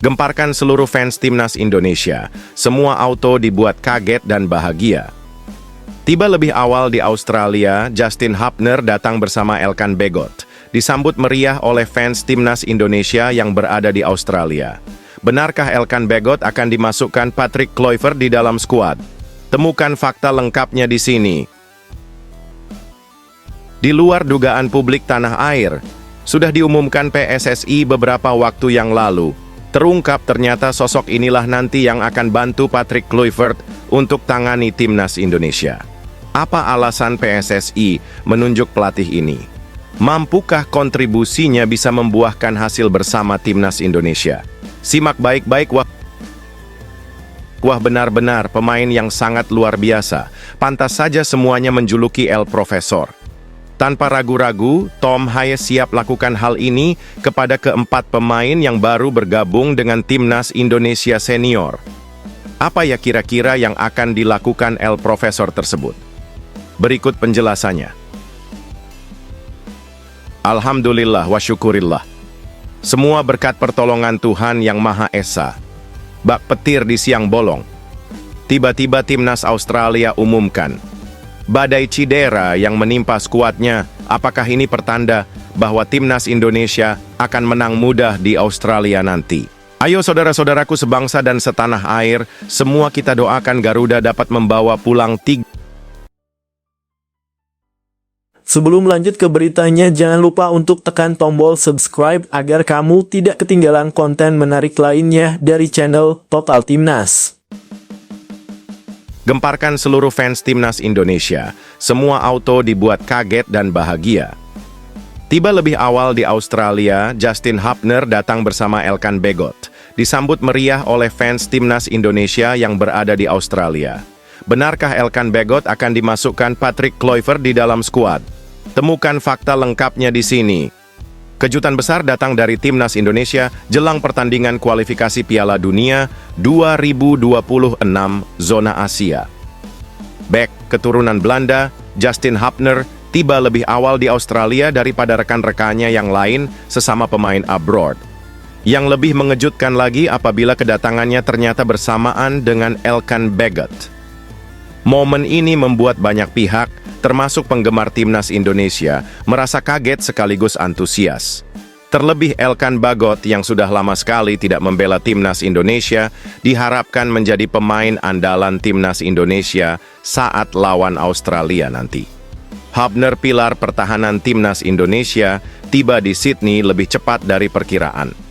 Gemparkan seluruh fans timnas Indonesia. Semua auto dibuat kaget dan bahagia. Tiba lebih awal di Australia, Justin Hubner datang bersama Elkan Bagot. Disambut meriah oleh fans timnas Indonesia yang berada di Australia. Benarkah Elkan Bagot akan dimasukkan Patrick Kluivert di dalam skuad? Temukan fakta lengkapnya di sini. Di luar dugaan publik tanah air, sudah diumumkan PSSI beberapa waktu yang lalu. Terungkap ternyata sosok inilah nanti yang akan bantu Patrick Kluivert untuk tangani timnas Indonesia. Apa alasan PSSI menunjuk pelatih ini? Mampukah kontribusinya bisa membuahkan hasil bersama timnas Indonesia? Simak baik-baik. Wah, benar-benar pemain yang sangat luar biasa. Pantas saja semuanya menjuluki El Profesor. Tanpa ragu-ragu, Tom Hayes siap lakukan hal ini kepada keempat pemain yang baru bergabung dengan timnas Indonesia senior. Apa ya kira-kira yang akan dilakukan El Profesor tersebut? Berikut penjelasannya. Alhamdulillah wa syukurillah. Semua berkat pertolongan Tuhan Yang Maha Esa. Bak petir di siang bolong. Tiba-tiba timnas Australia umumkan badai cedera yang menimpa skuadnya. Apakah ini pertanda bahwa timnas Indonesia akan menang mudah di Australia nanti? Ayo saudara-saudaraku sebangsa dan setanah air, semua kita doakan Garuda dapat membawa pulang 3. Sebelum lanjut ke beritanya, jangan lupa untuk tekan tombol subscribe agar kamu tidak ketinggalan konten menarik lainnya dari channel Total Timnas. Gemparkan seluruh fans timnas Indonesia. Semua auto dibuat kaget dan bahagia. Tiba lebih awal di Australia, Justin Hubner datang bersama Elkan Bagot. Disambut meriah oleh fans timnas Indonesia yang berada di Australia. Benarkah Elkan Bagot akan dimasukkan Patrick Kluivert di dalam skuad? Temukan fakta lengkapnya di sini. Kejutan besar datang dari timnas Indonesia jelang pertandingan kualifikasi Piala Dunia 2026 zona Asia. Bek keturunan Belanda, Justin Hubner, tiba lebih awal di Australia daripada rekan-rekannya yang lain sesama pemain abroad. Yang lebih mengejutkan lagi apabila kedatangannya ternyata bersamaan dengan Elkan Bagot. Momen ini membuat banyak pihak, termasuk penggemar timnas Indonesia, merasa kaget sekaligus antusias. Terlebih Elkan Bagot yang sudah lama sekali tidak membela timnas Indonesia, diharapkan menjadi pemain andalan timnas Indonesia saat lawan Australia nanti. Hubner, pilar pertahanan timnas Indonesia, tiba di Sydney lebih cepat dari perkiraan.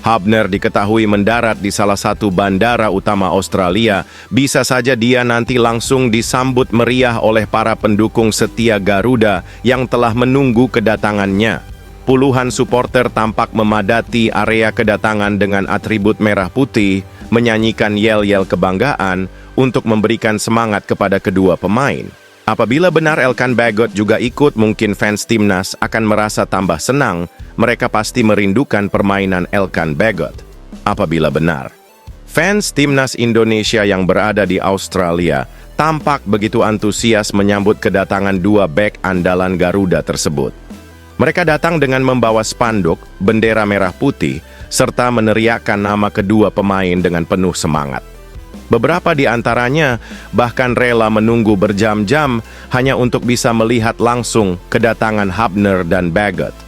Hubner diketahui mendarat di salah satu bandara utama Australia. Bisa saja dia nanti langsung disambut meriah oleh para pendukung setia Garuda yang telah menunggu kedatangannya. Puluhan supporter tampak memadati area kedatangan dengan atribut merah putih, menyanyikan yel-yel kebanggaan untuk memberikan semangat kepada kedua pemain. Apabila benar Elkan Bagot juga ikut, mungkin fans timnas akan merasa tambah senang. Mereka pasti merindukan permainan Elkan Bagot. Apabila benar, fans timnas Indonesia yang berada di Australia tampak begitu antusias menyambut kedatangan dua bek andalan Garuda tersebut. Mereka datang dengan membawa spanduk, bendera merah putih, serta meneriakkan nama kedua pemain dengan penuh semangat. Beberapa di antaranya bahkan rela menunggu berjam-jam hanya untuk bisa melihat langsung kedatangan Hubner dan Bagot.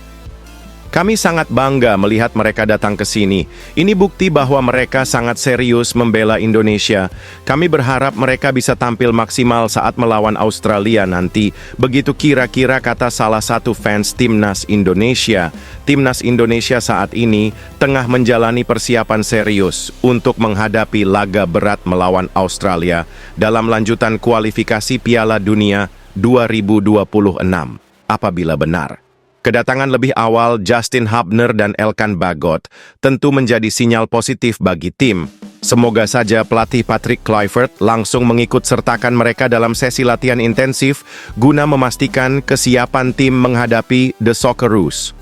Kami sangat bangga melihat mereka datang ke sini. Ini bukti bahwa mereka sangat serius membela Indonesia. Kami berharap mereka bisa tampil maksimal saat melawan Australia nanti. Begitu kira-kira kata salah satu fans timnas Indonesia. Timnas Indonesia saat ini tengah menjalani persiapan serius untuk menghadapi laga berat melawan Australia dalam lanjutan kualifikasi Piala Dunia 2026. Apabila benar kedatangan lebih awal Justin Hubner dan Elkan Bagot tentu menjadi sinyal positif bagi tim. Semoga saja pelatih Patrick Kluivert langsung mengikut sertakan mereka dalam sesi latihan intensif guna memastikan kesiapan tim menghadapi The Socceroos.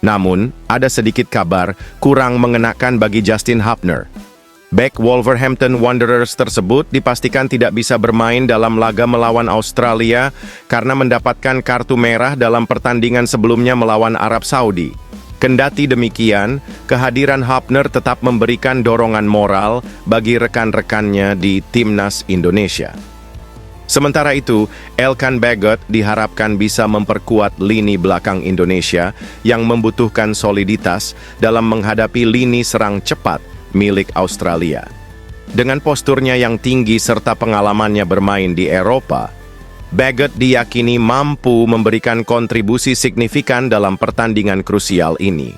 Namun, ada sedikit kabar kurang mengenakan bagi Justin Hubner. Bek Wolverhampton Wanderers tersebut dipastikan tidak bisa bermain dalam laga melawan Australia karena mendapatkan kartu merah dalam pertandingan sebelumnya melawan Arab Saudi. Kendati demikian, kehadiran Hapner tetap memberikan dorongan moral bagi rekan-rekannya di Timnas Indonesia. Sementara itu, Elkan Bagot diharapkan bisa memperkuat lini belakang Indonesia yang membutuhkan soliditas dalam menghadapi lini serang cepat milik Australia. Dengan posturnya yang tinggi serta pengalamannya bermain di Eropa, Bagot diyakini mampu memberikan kontribusi signifikan dalam pertandingan krusial ini.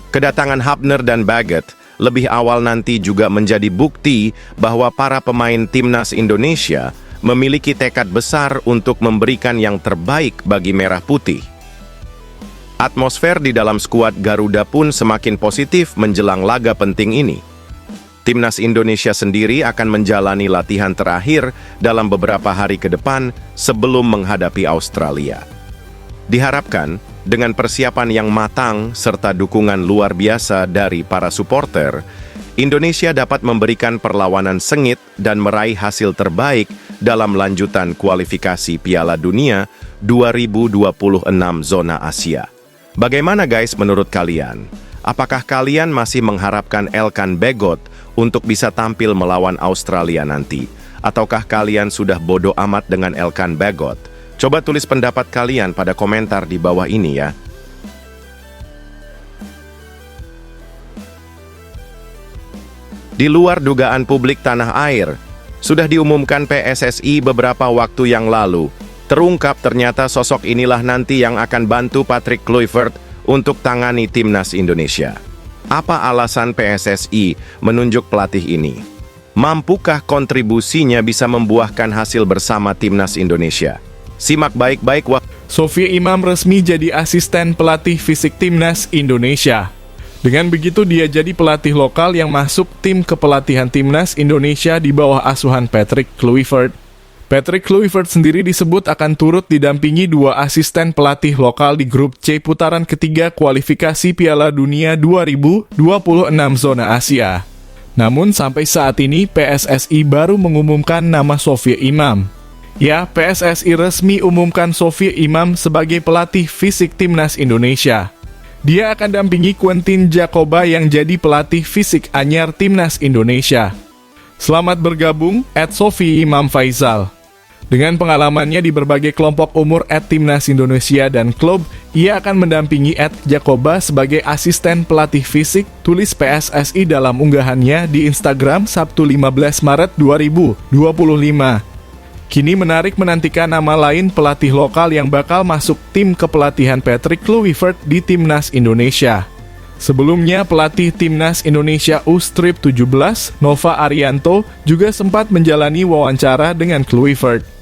Kedatangan Hapner dan Bagot lebih awal nanti juga menjadi bukti bahwa para pemain Timnas Indonesia memiliki tekad besar untuk memberikan yang terbaik bagi Merah Putih. Atmosfer di dalam skuad Garuda pun semakin positif menjelang laga penting ini. Timnas Indonesia sendiri akan menjalani latihan terakhir dalam beberapa hari ke depan sebelum menghadapi Australia. Diharapkan, dengan persiapan yang matang serta dukungan luar biasa dari para supporter, Indonesia dapat memberikan perlawanan sengit dan meraih hasil terbaik dalam lanjutan kualifikasi Piala Dunia 2026 zona Asia. Bagaimana guys menurut kalian? Apakah kalian masih mengharapkan Elkan Bagot untuk bisa tampil melawan Australia nanti? Ataukah kalian sudah bodoh amat dengan Elkan Bagot? Coba tulis pendapat kalian pada komentar di bawah ini ya. Di luar dugaan publik tanah air, sudah diumumkan PSSI beberapa waktu yang lalu. Terungkap ternyata sosok inilah nanti yang akan bantu Patrick Kluivert untuk tangani Timnas Indonesia. Apa alasan PSSI menunjuk pelatih ini? Mampukah kontribusinya bisa membuahkan hasil bersama Timnas Indonesia? Simak baik-baik waktu. Sofia Imam resmi jadi asisten pelatih fisik Timnas Indonesia. Dengan begitu dia jadi pelatih lokal yang masuk tim kepelatihan Timnas Indonesia di bawah asuhan Patrick Kluivert. Patrick Kluivert sendiri disebut akan turut didampingi dua asisten pelatih lokal di grup C putaran ketiga kualifikasi Piala Dunia 2026 zona Asia. Namun sampai saat ini PSSI baru mengumumkan nama Sofia Imam. Ya, PSSI resmi umumkan Sofia Imam sebagai pelatih fisik Timnas Indonesia. Dia akan dampingi Quentin Jacoba yang jadi pelatih fisik anyar Timnas Indonesia. Selamat bergabung, @Sofia Imam Faisal. Dengan pengalamannya di berbagai kelompok umur @Timnas Indonesia dan klub, ia akan mendampingi @Jacoba sebagai asisten pelatih fisik, tulis PSSI dalam unggahannya di Instagram Sabtu 15 Maret 2025. Kini menarik menantikan nama lain pelatih lokal yang bakal masuk tim kepelatihan Patrick Kluivert di Timnas Indonesia. Sebelumnya, pelatih Timnas Indonesia U-Strip 17, Nova Arianto, juga sempat menjalani wawancara dengan Kluivert.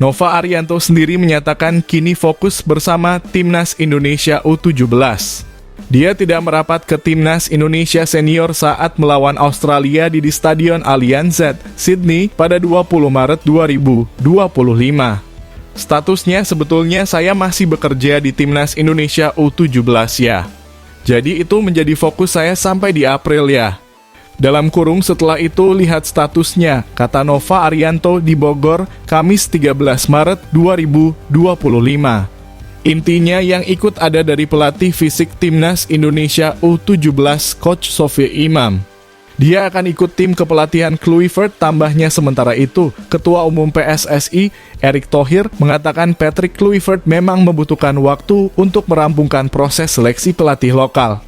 Nova Arianto sendiri menyatakan kini fokus bersama Timnas Indonesia U17. Dia tidak merapat ke Timnas Indonesia Senior saat melawan Australia di Stadion Allianz, Sydney pada 20 Maret 2025. Statusnya sebetulnya saya masih bekerja di Timnas Indonesia U17 ya. Jadi itu menjadi fokus saya sampai di April ya. Dalam kurung setelah itu lihat statusnya, kata Nova Arianto di Bogor, Kamis 13 Maret 2025. Intinya yang ikut ada dari pelatih fisik Timnas Indonesia U17 Coach Sofia Imam. Dia akan ikut tim kepelatihan Kluivert, tambahnya sementara itu, Ketua Umum PSSI, Erick Thohir, mengatakan Patrick Kluivert memang membutuhkan waktu untuk merampungkan proses seleksi pelatih lokal.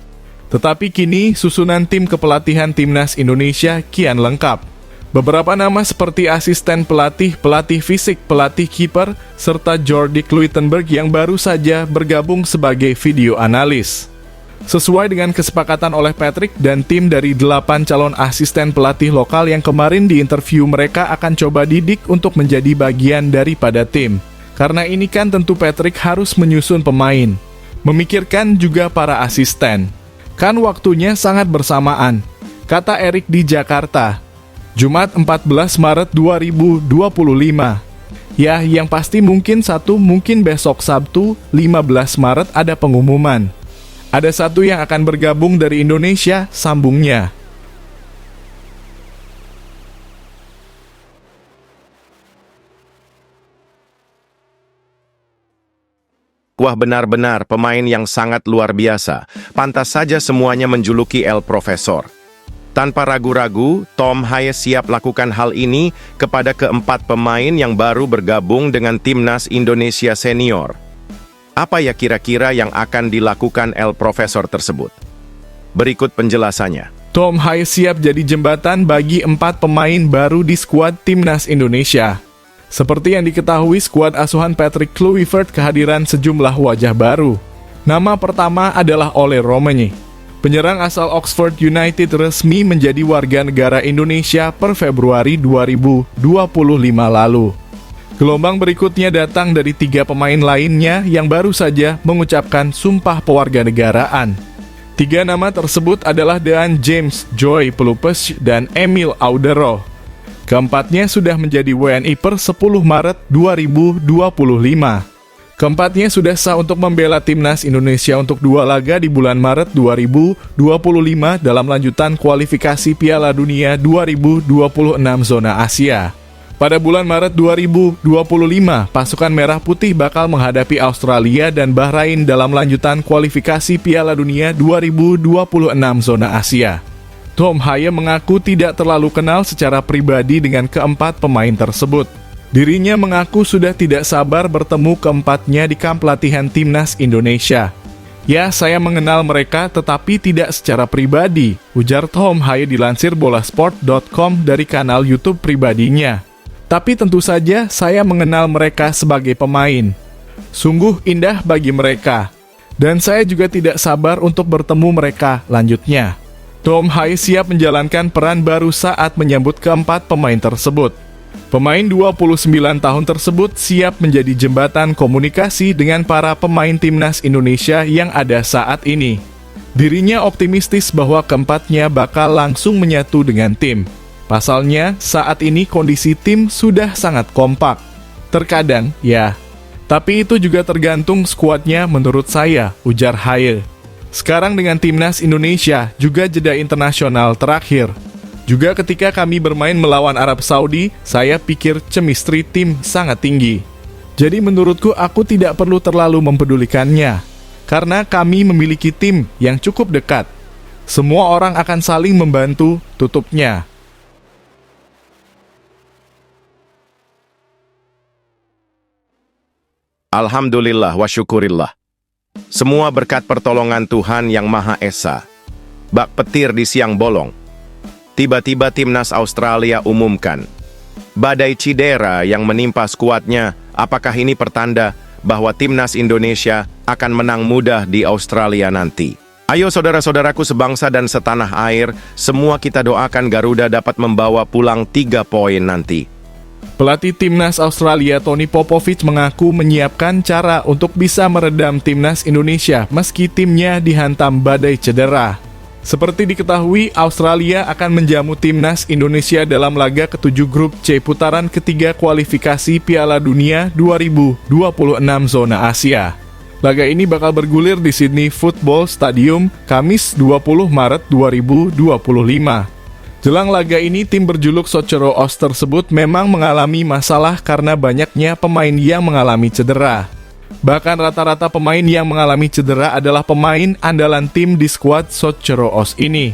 Tetapi kini susunan tim kepelatihan Timnas Indonesia kian lengkap. Beberapa nama seperti asisten pelatih, pelatih fisik, pelatih kiper, serta Jordi Kluitenberg yang baru saja bergabung sebagai video analis. Sesuai dengan kesepakatan oleh Patrick dan tim dari 8 calon asisten pelatih lokal yang kemarin diinterview, mereka akan coba didik untuk menjadi bagian daripada tim. Karena ini kan tentu Patrick harus menyusun pemain, memikirkan juga para asisten. Kan waktunya sangat bersamaan, kata Erick di Jakarta. Jumat 14 Maret 2025. Ya, yang pasti mungkin besok Sabtu 15 Maret ada pengumuman. Ada satu yang akan bergabung dari Indonesia, sambungnya. Wah, benar-benar pemain yang sangat luar biasa. Pantas saja semuanya menjuluki El Profesor. Tanpa ragu-ragu, Tom Hayes siap lakukan hal ini kepada keempat pemain yang baru bergabung dengan Timnas Indonesia Senior. Apa ya kira-kira yang akan dilakukan El Profesor tersebut? Berikut penjelasannya. Tom Hayes siap jadi jembatan bagi 4 pemain baru di skuad Timnas Indonesia. Seperti yang diketahui, skuad asuhan Patrick Kluivert kehadiran sejumlah wajah baru. Nama pertama adalah Ole Romanyi. Penyerang asal Oxford United resmi menjadi warga negara Indonesia per Februari 2025 lalu. Gelombang berikutnya datang dari 3 pemain lainnya yang baru saja mengucapkan sumpah pewarganegaraan. 3 nama tersebut adalah Dean James, Joy Pelupes, dan Emil Audero. Keempatnya sudah menjadi WNI per 10 Maret 2025. Keempatnya sudah sah untuk membela Timnas Indonesia untuk 2 laga di bulan Maret 2025 dalam lanjutan kualifikasi Piala Dunia 2026 zona Asia. Pada bulan Maret 2025, pasukan Merah Putih bakal menghadapi Australia dan Bahrain dalam lanjutan kualifikasi Piala Dunia 2026 zona Asia. Tom Hayes mengaku tidak terlalu kenal secara pribadi dengan keempat pemain tersebut. Dirinya mengaku sudah tidak sabar bertemu keempatnya di kamp latihan Timnas Indonesia. Ya, saya mengenal mereka tetapi tidak secara pribadi, ujar Tom Hayes dilansir bolasport.com dari kanal YouTube pribadinya. Tapi tentu saja saya mengenal mereka sebagai pemain. Sungguh indah bagi mereka. Dan saya juga tidak sabar untuk bertemu mereka, lanjutnya. Tom Hayes siap menjalankan peran baru saat menyambut keempat pemain tersebut. Pemain 29 tahun tersebut siap menjadi jembatan komunikasi dengan para pemain Timnas Indonesia yang ada saat ini. Dirinya optimistis bahwa keempatnya bakal langsung menyatu dengan tim. Pasalnya, saat ini kondisi tim sudah sangat kompak. Terkadang, ya. Tapi itu juga tergantung skuadnya menurut saya, ujar Hayes. Sekarang dengan Timnas Indonesia, juga jeda internasional terakhir. Juga ketika kami bermain melawan Arab Saudi, saya pikir chemistry tim sangat tinggi. Jadi menurutku aku tidak perlu terlalu mempedulikannya. Karena kami memiliki tim yang cukup dekat. Semua orang akan saling membantu, tutupnya. Alhamdulillah wa syukurillah. Semua berkat pertolongan Tuhan yang Maha Esa. Bak petir di siang bolong. Tiba-tiba Timnas Australia umumkan badai cedera yang menimpa skuadnya. Apakah ini pertanda bahwa Timnas Indonesia akan menang mudah di Australia nanti? Ayo saudara-saudaraku sebangsa dan setanah air, semua kita doakan Garuda dapat membawa pulang 3 poin nanti. Pelatih Timnas Australia Tony Popovic mengaku menyiapkan cara untuk bisa meredam Timnas Indonesia meski timnya dihantam badai cedera. Seperti diketahui, Australia akan menjamu Timnas Indonesia dalam laga ke-7 grup C putaran ketiga kualifikasi Piala Dunia 2026 zona Asia. Laga ini bakal bergulir di Sydney Football Stadium Kamis 20 Maret 2025. Jelang laga ini, tim berjuluk Soccer Oz tersebut memang mengalami masalah karena banyaknya pemain yang mengalami cedera. Bahkan rata-rata pemain yang mengalami cedera adalah pemain andalan tim di skuad Soccer Oz ini.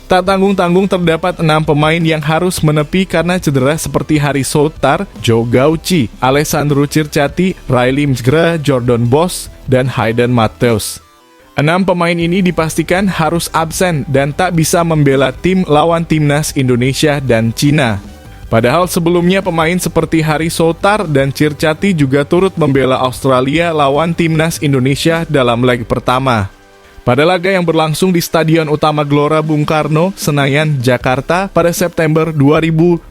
Tak tanggung-tanggung terdapat 6 pemain yang harus menepi karena cedera seperti Hari Soutar, Joe Gauci, Alessandro Circati, Riley Msgra, Jordan Boss, dan Hayden Matthews. 6 pemain ini dipastikan harus absen dan tak bisa membela tim lawan Timnas Indonesia dan Cina. Padahal sebelumnya pemain seperti Hari Soutar dan Circati juga turut membela Australia lawan Timnas Indonesia dalam leg pertama. Pada laga yang berlangsung di Stadion Utama Gelora Bung Karno, Senayan, Jakarta pada September 2024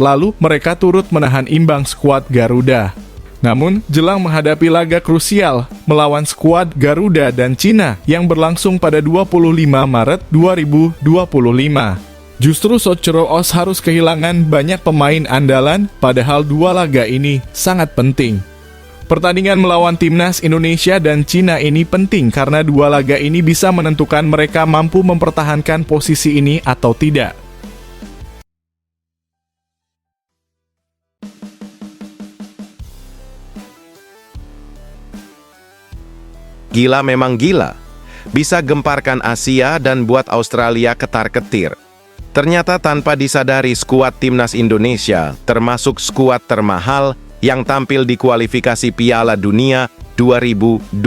lalu, mereka turut menahan imbang skuad Garuda. Namun, jelang menghadapi laga krusial melawan skuad Garuda dan Cina yang berlangsung pada 25 Maret 2025. Justru Soccer Oz harus kehilangan banyak pemain andalan, padahal 2 laga ini sangat penting. Pertandingan melawan Timnas Indonesia dan Cina ini penting karena 2 laga ini bisa menentukan mereka mampu mempertahankan posisi ini atau tidak. Gila memang gila. Bisa gemparkan Asia dan buat Australia ketar-ketir. Ternyata tanpa disadari skuad timnas Indonesia termasuk skuad termahal yang tampil di kualifikasi Piala Dunia 2026.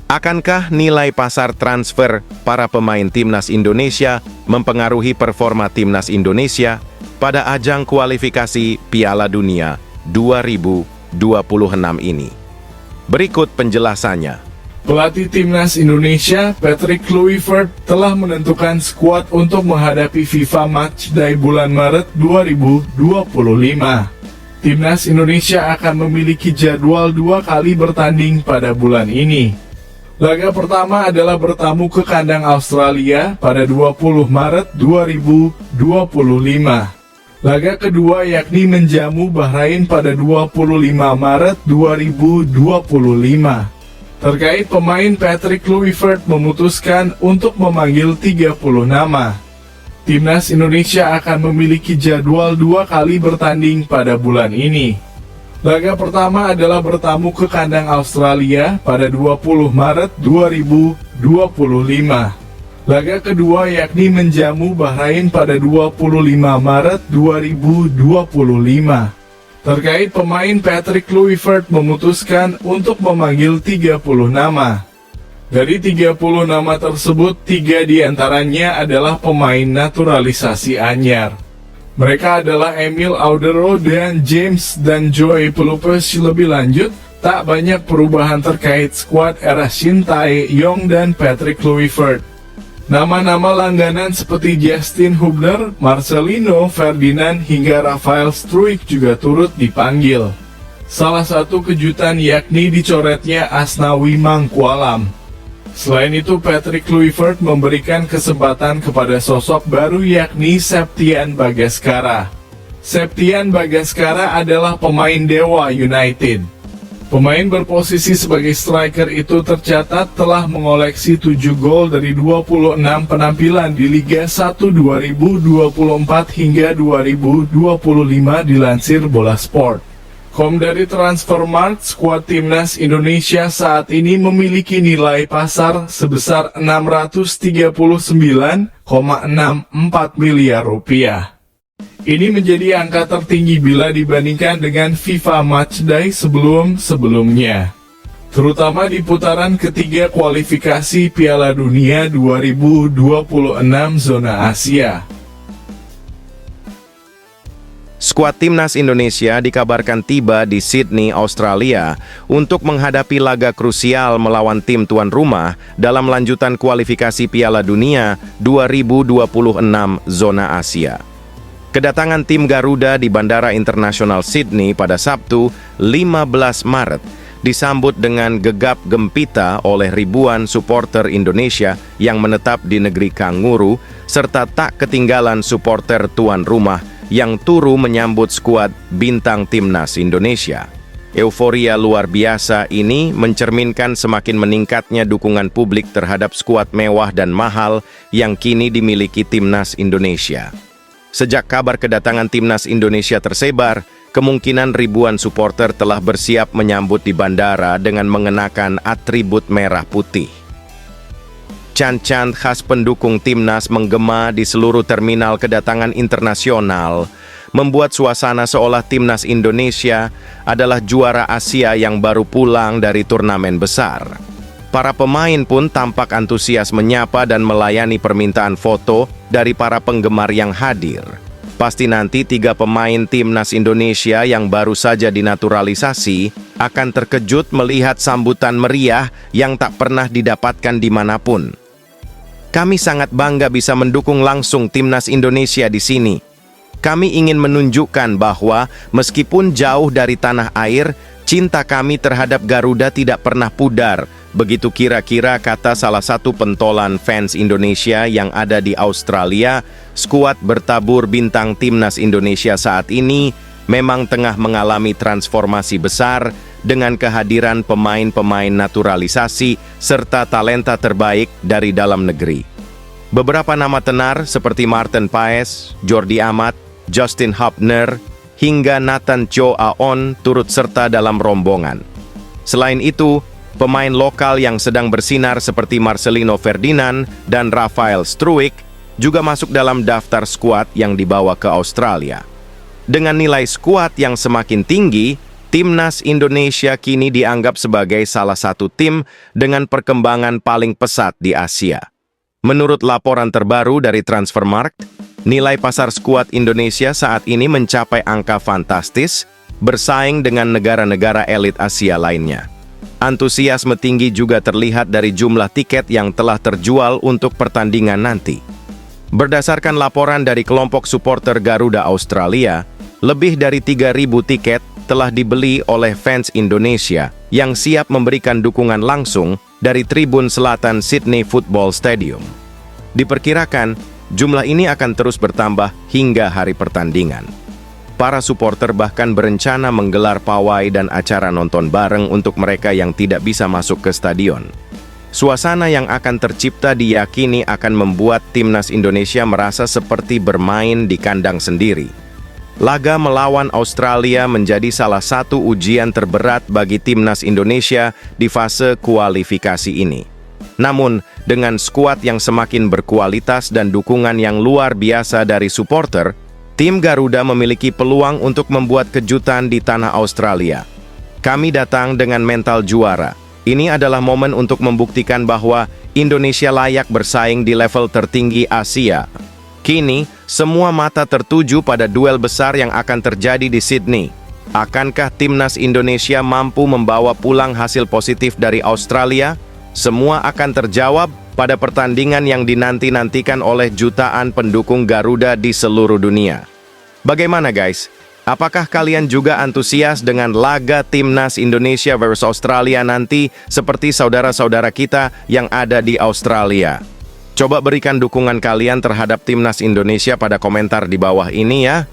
Akankah nilai pasar transfer para pemain timnas Indonesia mempengaruhi performa timnas Indonesia pada ajang kualifikasi Piala Dunia 2026 ini? Berikut penjelasannya. Pelatih timnas Indonesia, Patrick Kluivert, telah menentukan skuad untuk menghadapi FIFA Matchday bulan Maret 2025. Timnas Indonesia akan memiliki jadwal 2 kali bertanding pada bulan ini. Laga pertama adalah bertamu ke kandang Australia pada 20 Maret 2025. Laga kedua yakni menjamu Bahrain pada 25 Maret 2025. Terkait pemain, Patrick Kluivert memutuskan untuk memanggil 30 nama. Timnas Indonesia akan memiliki jadwal 2 kali bertanding pada bulan ini. Laga pertama adalah bertamu ke kandang Australia pada 20 Maret 2025. Laga kedua yakni menjamu Bahrain pada 25 Maret 2025. Terkait pemain, Patrick Kluivert memutuskan untuk memanggil 30 nama. Dari 30 nama tersebut, 3 diantaranya adalah pemain naturalisasi anyar. Mereka adalah Emil Audero dan James dan Joey Pelupes. Lebih lanjut, tak banyak perubahan terkait skuad era Shin Tae-yong dan Patrick Kluivert. Nama-nama langganan seperti Justin Hubner, Marcelino Ferdinand hingga Rafael Struijk juga turut dipanggil. Salah satu kejutan yakni dicoretnya Asnawi Mangkualam. Selain itu, Patrick Kluivert memberikan kesempatan kepada sosok baru yakni Septian Bagaskara. Septian Bagaskara adalah pemain Dewa United. Pemain berposisi sebagai striker itu tercatat telah mengoleksi 7 gol dari 26 penampilan di Liga 1 2024 hingga 2025 dilansir Bola Sport. Dari Transfermarkt, skuad timnas Indonesia saat ini memiliki nilai pasar sebesar Rp639,64 miliar. Ini menjadi angka tertinggi bila dibandingkan dengan FIFA Matchday sebelum-sebelumnya, terutama di putaran ketiga kualifikasi Piala Dunia 2026 zona Asia. Skuad timnas Indonesia dikabarkan tiba di Sydney, Australia untuk menghadapi laga krusial melawan tim tuan rumah dalam lanjutan kualifikasi Piala Dunia 2026 zona Asia. Kedatangan tim Garuda di Bandara Internasional Sydney pada Sabtu, 15 Maret, disambut dengan gegap gempita oleh ribuan supporter Indonesia yang menetap di negeri Kanguru, serta tak ketinggalan supporter tuan rumah yang turu menyambut skuad bintang timnas Indonesia. Euforia luar biasa ini mencerminkan semakin meningkatnya dukungan publik terhadap skuad mewah dan mahal yang kini dimiliki timnas Indonesia. Sejak kabar kedatangan timnas Indonesia tersebar, kemungkinan ribuan supporter telah bersiap menyambut di bandara dengan mengenakan atribut merah putih. Chant-chant khas pendukung timnas menggema di seluruh terminal kedatangan internasional, membuat suasana seolah timnas Indonesia adalah juara Asia yang baru pulang dari turnamen besar. Para pemain pun tampak antusias menyapa dan melayani permintaan foto dari para penggemar yang hadir. Pasti nanti 3 pemain timnas Indonesia yang baru saja dinaturalisasi akan terkejut melihat sambutan meriah yang tak pernah didapatkan dimanapun. Kami sangat bangga bisa mendukung langsung timnas Indonesia di sini. Kami ingin menunjukkan bahwa meskipun jauh dari tanah air, cinta kami terhadap Garuda tidak pernah pudar. Begitu kira-kira kata salah satu pentolan fans Indonesia yang ada di Australia. Skuad bertabur bintang timnas Indonesia saat ini memang tengah mengalami transformasi besar dengan kehadiran pemain-pemain naturalisasi serta talenta terbaik dari dalam negeri. Beberapa nama tenar seperti Martin Paes, Jordi Amat, Justin Hubner, hingga Nathan Chow Aon turut serta dalam rombongan. Selain itu, Pemain lokal yang sedang bersinar seperti Marcelino Ferdinand dan Rafael Struijk juga masuk dalam daftar skuad yang dibawa ke Australia. Dengan nilai skuad yang semakin tinggi, Timnas Indonesia kini dianggap sebagai salah satu tim dengan perkembangan paling pesat di Asia. Menurut laporan terbaru dari Transfermarkt, nilai pasar skuad Indonesia saat ini mencapai angka fantastis, bersaing dengan negara-negara elit Asia lainnya. Antusiasme tinggi juga terlihat dari jumlah tiket yang telah terjual untuk pertandingan nanti. Berdasarkan laporan dari kelompok supporter Garuda Australia, lebih dari 3.000 tiket telah dibeli oleh fans Indonesia yang siap memberikan dukungan langsung dari tribun selatan Sydney Football Stadium. Diperkirakan, jumlah ini akan terus bertambah hingga hari pertandingan. Para supporter bahkan berencana menggelar pawai dan acara nonton bareng untuk mereka yang tidak bisa masuk ke stadion. Suasana yang akan tercipta diyakini akan membuat Timnas Indonesia merasa seperti bermain di kandang sendiri. Laga melawan Australia menjadi salah satu ujian terberat bagi Timnas Indonesia di fase kualifikasi ini. Namun, dengan skuad yang semakin berkualitas dan dukungan yang luar biasa dari supporter, tim Garuda memiliki peluang untuk membuat kejutan di tanah Australia. Kami datang dengan mental juara. Ini adalah momen untuk membuktikan bahwa Indonesia layak bersaing di level tertinggi Asia. Kini, semua mata tertuju pada duel besar yang akan terjadi di Sydney. Akankah Timnas Indonesia mampu membawa pulang hasil positif dari Australia? Semua akan terjawab pada pertandingan yang dinanti-nantikan oleh jutaan pendukung Garuda di seluruh dunia. Bagaimana guys? Apakah kalian juga antusias dengan laga Timnas Indonesia versus Australia nanti seperti saudara-saudara kita yang ada di Australia? Coba berikan dukungan kalian terhadap Timnas Indonesia pada komentar di bawah ini ya.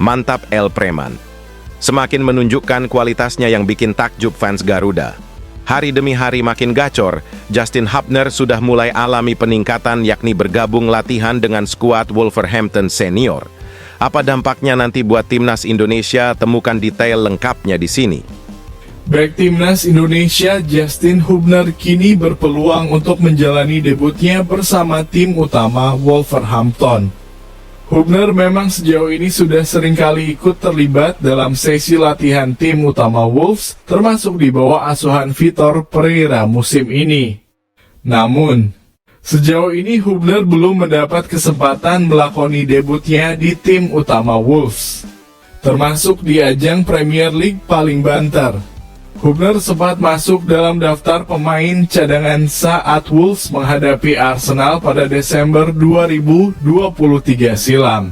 Mantap El Preman. Semakin menunjukkan kualitasnya yang bikin takjub fans Garuda. Hari demi hari makin gacor, Justin Hubner sudah mulai alami peningkatan yakni bergabung latihan dengan skuad Wolverhampton Senior. Apa dampaknya nanti buat Timnas Indonesia? Temukan detail lengkapnya di sini. Bek Timnas Indonesia Justin Hubner kini berpeluang untuk menjalani debutnya bersama tim utama Wolverhampton. Hubner memang sejauh ini sudah seringkali ikut terlibat dalam sesi latihan tim utama Wolves, termasuk di bawah asuhan Vitor Pereira musim ini. Namun, sejauh ini Hubner belum mendapat kesempatan melakoni debutnya di tim utama Wolves, termasuk di ajang Premier League paling banter. Hubner sempat masuk dalam daftar pemain cadangan saat Wolves menghadapi Arsenal pada Desember 2023 silam.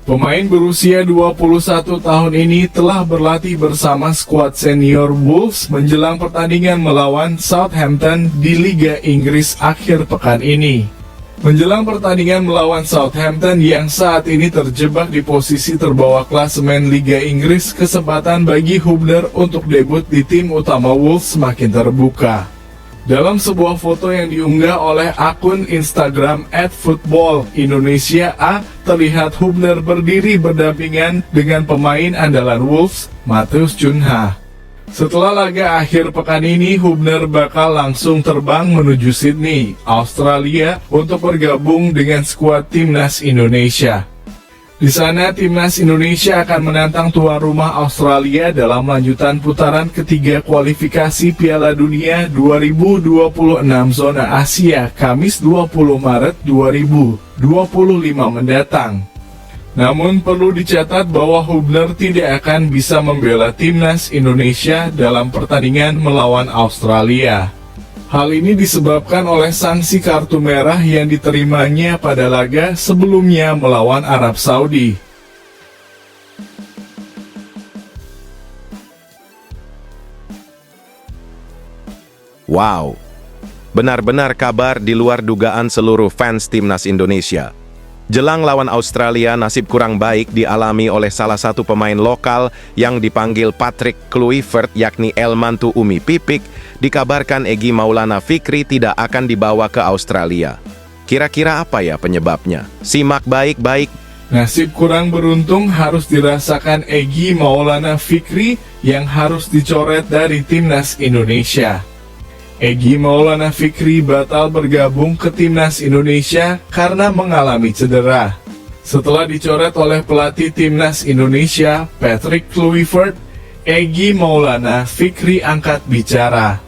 Pemain berusia 21 tahun ini telah berlatih bersama skuad senior Wolves menjelang pertandingan melawan Southampton di Liga Inggris akhir pekan ini. Menjelang pertandingan melawan Southampton yang saat ini terjebak di posisi terbawah klasemen Liga Inggris, kesempatan bagi Hubner untuk debut di tim utama Wolves semakin terbuka. Dalam sebuah foto yang diunggah oleh akun Instagram @footballindonesia_a, terlihat Hubner berdiri berdampingan dengan pemain andalan Wolves, Matheus Cunha. Setelah laga akhir pekan ini, Hubner bakal langsung terbang menuju Sydney, Australia untuk bergabung dengan skuad Timnas Indonesia. Di sana, Timnas Indonesia akan menantang tuan rumah Australia dalam lanjutan putaran ketiga kualifikasi Piala Dunia 2026 zona Asia, Kamis 20 Maret 2025 mendatang. Namun perlu dicatat bahwa Hubner tidak akan bisa membela Timnas Indonesia dalam pertandingan melawan Australia. Hal ini disebabkan oleh sanksi kartu merah yang diterimanya pada laga sebelumnya melawan Arab Saudi. Wow, benar-benar kabar di luar dugaan seluruh fans Timnas Indonesia. Jelang lawan Australia, nasib kurang baik dialami oleh salah satu pemain lokal yang dipanggil Patrick Kluivert, yakni El Mantu Umi Pipik. Dikabarkan Egy Maulana Fikri tidak akan dibawa ke Australia. Kira-kira apa ya penyebabnya? Simak baik-baik. Nasib kurang beruntung harus dirasakan Egy Maulana Fikri yang harus dicoret dari timnas Indonesia. Egy Maulana Fikri batal bergabung ke timnas Indonesia karena mengalami cedera. Setelah dicoret oleh pelatih timnas Indonesia, Patrick Kluivert, Egy Maulana Fikri angkat bicara.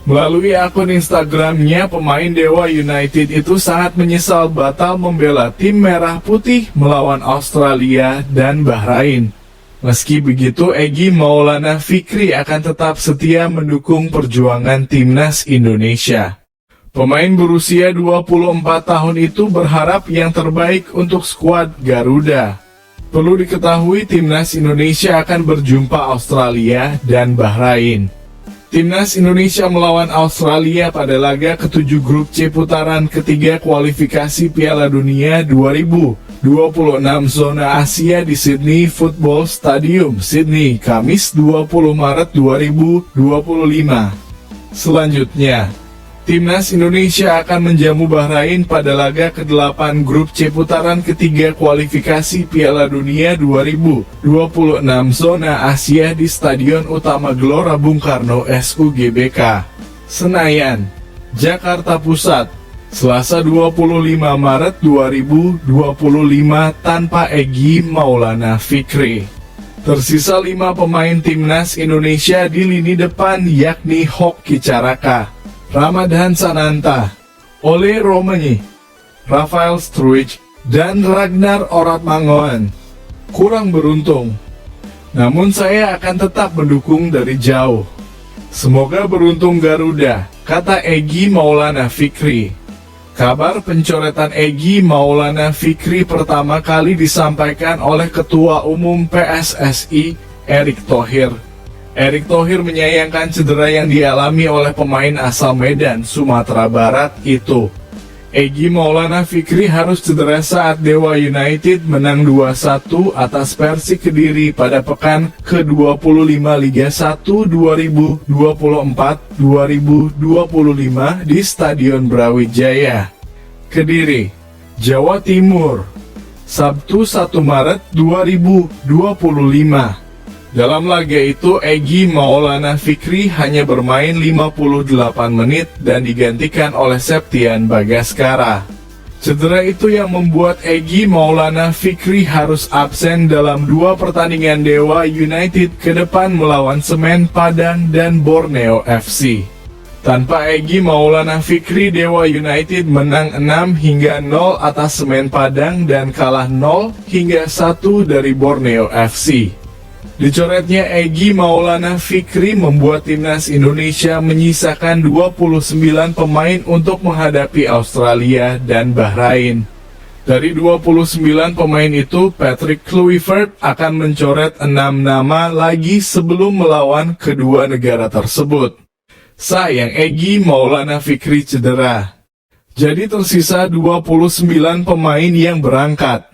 Melalui akun Instagramnya, pemain Dewa United itu sangat menyesal batal membela tim merah putih melawan Australia dan Bahrain. Meski begitu, Egy Maulana Fikri akan tetap setia mendukung perjuangan timnas Indonesia. Pemain berusia 24 tahun itu berharap yang terbaik untuk skuad Garuda. Perlu diketahui, timnas Indonesia akan berjumpa Australia dan Bahrain. Timnas Indonesia melawan Australia pada laga ke-7 grup C putaran ketiga kualifikasi Piala Dunia 2026 zona Asia di Sydney Football Stadium, Sydney, Kamis 20 Maret 2025. Selanjutnya, timnas Indonesia akan menjamu Bahrain pada laga ke-8 grup C putaran ketiga kualifikasi Piala Dunia 2026 zona Asia di Stadion Utama Gelora Bung Karno SUGBK, Senayan, Jakarta Pusat, Selasa 25 Maret 2025 tanpa Egy Maulana Fikri. Tersisa 5 pemain timnas Indonesia di lini depan, yakni Hoki Caraka, Ramadhan Sananta, Ole Romanyi, Rafael Struijk, dan Ragnar Oratmangoen. Kurang beruntung, namun saya akan tetap mendukung dari jauh. Semoga beruntung Garuda, kata Egy Maulana Fikri. Kabar pencoretan Egy Maulana Fikri pertama kali disampaikan oleh Ketua Umum PSSI, Erick Thohir. Erick Thohir menyayangkan cedera yang dialami oleh pemain asal Medan, Sumatera Barat itu. Egy Maulana Fikri harus cedera saat Dewa United menang 2-1 atas Persik Kediri pada pekan ke-25 Liga 1 2024-2025 di Stadion Brawijaya, Kediri, Jawa Timur, Sabtu 1 Maret 2025. Dalam laga itu, Egy Maulana Fikri hanya bermain 58 menit dan digantikan oleh Septian Bagaskara. Cedera itu yang membuat Egy Maulana Fikri harus absen dalam 2 pertandingan Dewa United ke depan melawan Semen Padang dan Borneo FC. Tanpa Egy Maulana Fikri, Dewa United menang 6-0 atas Semen Padang dan kalah 0-1 dari Borneo FC. Dicoretnya Egy Maulana Fikri membuat timnas Indonesia menyisakan 29 pemain untuk menghadapi Australia dan Bahrain. Dari 29 pemain itu, Patrick Kluivert akan mencoret 6 nama lagi sebelum melawan kedua negara tersebut. Sayang Egy Maulana Fikri cedera. Jadi tersisa 29 pemain yang berangkat.